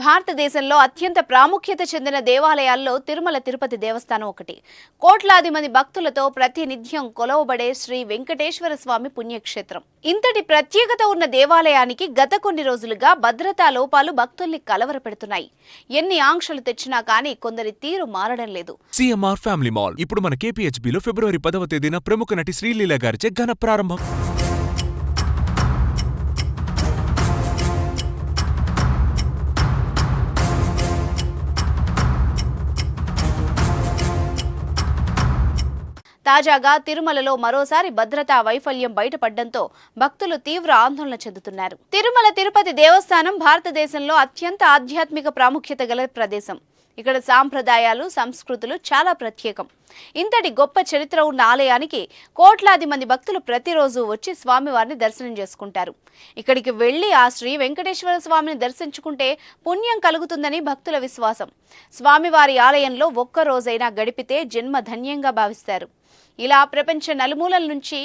భారతదేశంలో అత్యంత ప్రాముఖ్యత చెందిన దేవాలయాల్లో తిరుమల తిరుపతి దేవస్థానం ఒకటి. కోట్లాది మంది భక్తులతో ప్రతినిత్యం కొలవబడే శ్రీ వెంకటేశ్వర స్వామి పుణ్యక్షేత్రం. ఇంతటి ప్రత్యేకత ఉన్న దేవాలయానికి గత కొన్ని రోజులుగా భద్రతా లోపాలు భక్తుల్ని కలవరపెడుతున్నాయి. ఎన్ని ఆంక్షలు తెచ్చినా కానీ కొందరి తీరు మారడం లేదు. సిఎంఆర్ ఫ్యామిలీ మాల్ ఇప్పుడు మన KPHBలో ఫిబ్రవరి 10వ తేదీన ప్రముఖ నటి శ్రీలీల గారిచే ఘన ప్రారంభం. తాజాగా తిరుమలలో మరోసారి భద్రతా వైఫల్యం బయటపడడంతో భక్తులు తీవ్ర ఆందోళన చెందుతున్నారు. తిరుమల తిరుపతి దేవస్థానం భారతదేశంలో అత్యంత ఆధ్యాత్మిక ప్రాముఖ్యత గల ప్రదేశం. ఇక్కడ సాంప్రదాయాలు, సంస్కృతులు చాలా ప్రత్యేకం. ఇంతటి గొప్ప చరిత్ర ఉన్న ఆలయానికి కోట్లాది మంది భక్తులు ప్రతిరోజు వచ్చి స్వామివారిని దర్శనం చేసుకుంటారు. ఇక్కడికి వెళ్లి ఆ శ్రీ వెంకటేశ్వర స్వామిని దర్శించుకుంటే పుణ్యం కలుగుతుందని భక్తుల విశ్వాసం. స్వామివారి ఆలయంలో ఒక్క రోజైనా గడిపితే జన్మ ధన్యంగా భావిస్తారు. ఇలా ప్రపంచ నలుమూలల నుంచి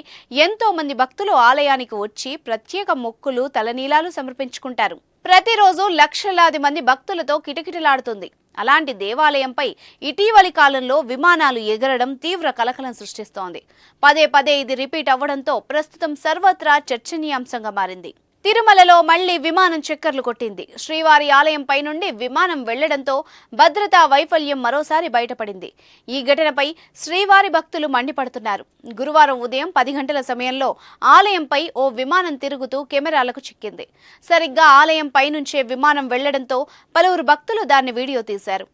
ఎంతో మంది భక్తులు ఆలయానికి వచ్చి ప్రత్యేక మొక్కులు, తలనీలాలు సమర్పించుకుంటారు. ప్రతిరోజు లక్షలాది మంది భక్తులతో కిటకిటలాడుతుంది. అలాంటి దేవాలయంపై ఇటీవలి కాలంలో విమానాలు ఎగరడం తీవ్ర కలకలం సృష్టిస్తోంది. పదే పదే ఇది రిపీట్ అవ్వడంతో ప్రస్తుతం సర్వత్రా చర్చనీయాంశంగా మారింది. తిరుమలలో మళ్లీ విమానం చక్కర్లు కొట్టింది. శ్రీవారి ఆలయంపై నుండి విమానం వెళ్లడంతో భద్రతా వైఫల్యం మరోసారి బయటపడింది. ఈ ఘటనపై శ్రీవారి భక్తులు మండిపడుతున్నారు. గురువారం ఉదయం 10 గంటల సమయంలో ఆలయంపై ఓ విమానం తిరుగుతూ కెమెరాలకు చిక్కింది. సరిగ్గా ఆలయంపై నుంచే విమానం వెళ్లడంతో పలువురు భక్తులు దాన్ని వీడియో తీశారు.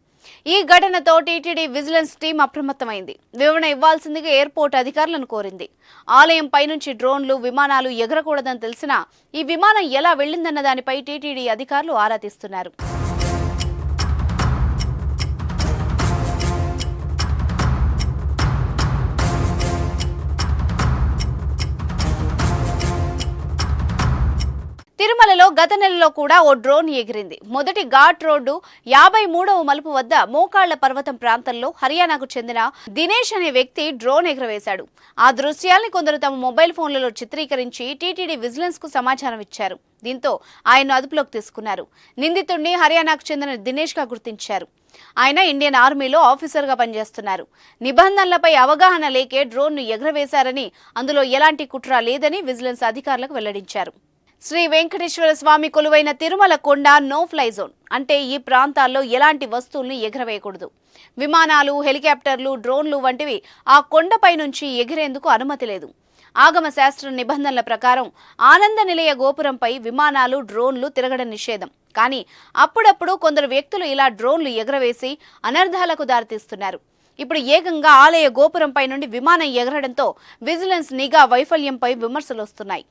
ఈ ఘటనతో టీటీడీ విజిలెన్స్ టీం అప్రమత్తమైంది. వివరణ ఇవ్వాల్సిందిగా ఎయిర్పోర్ట్ అధికారులను కోరింది. ఆలయం పైనుంచి డ్రోన్లు, విమానాలు ఎగరకూడదని తెలిసినా ఈ విమానం ఎలా వెళ్లిందన్న దానిపై టీటీడీ అధికారులు ఆరా తీస్తున్నారు. తిరుమలలో గత నెలలో కూడా ఓ డ్రోన్ ఎగిరింది. మొదటి ఘాట్ రోడ్డు 53వ మలుపు వద్ద మోకాళ్ల పర్వతం ప్రాంతంలో హర్యానాకు చెందిన దినేష్ అనే వ్యక్తి డ్రోన్ ఎగరవేశాడు. ఆ దృశ్యాల్ని కొందరు తమ మొబైల్ ఫోన్లలో చిత్రీకరించి టీటీడీ విజిలెన్స్ కు సమాచారం ఇచ్చారు. దీంతో ఆయన్ను అదుపులోకి తీసుకున్నారు. నిందితుడిని హర్యానాకు చెందిన దినేష్ గా గుర్తించారు. ఆయన ఇండియన్ ఆర్మీలో ఆఫీసర్గా పనిచేస్తున్నారు. నిబంధనలపై అవగాహన లేకే డ్రోన్ను ఎగరవేశారని, అందులో ఎలాంటి కుట్ర లేదని విజిలెన్స్ అధికారులకు వెల్లడించారు. శ్రీ వెంకటేశ్వర స్వామి కొలువైన తిరుమల కొండ నో ఫ్లై జోన్. అంటే ఈ ప్రాంతాల్లో ఎలాంటి వస్తువులను ఎగరవేయకూడదు. విమానాలు, హెలికాప్టర్లు, డ్రోన్లు వంటివి ఆ కొండపై నుంచి ఎగిరేందుకు అనుమతి లేదు. ఆగమ శాస్త్ర నిబంధనల ప్రకారం ఆనంద నిలయ గోపురంపై విమానాలు, డ్రోన్లు తిరగడం నిషేధం. కానీ అప్పుడప్పుడు కొందరు వ్యక్తులు ఇలా డ్రోన్లు ఎగరవేసి అనర్థాలకు దారితీస్తున్నారు. ఇప్పుడు ఏకంగా ఆలయ గోపురంపై నుండి విమానం ఎగరడంతో విజిలెన్స్ నిఘా వైఫల్యంపై విమర్శలు వస్తున్నాయి.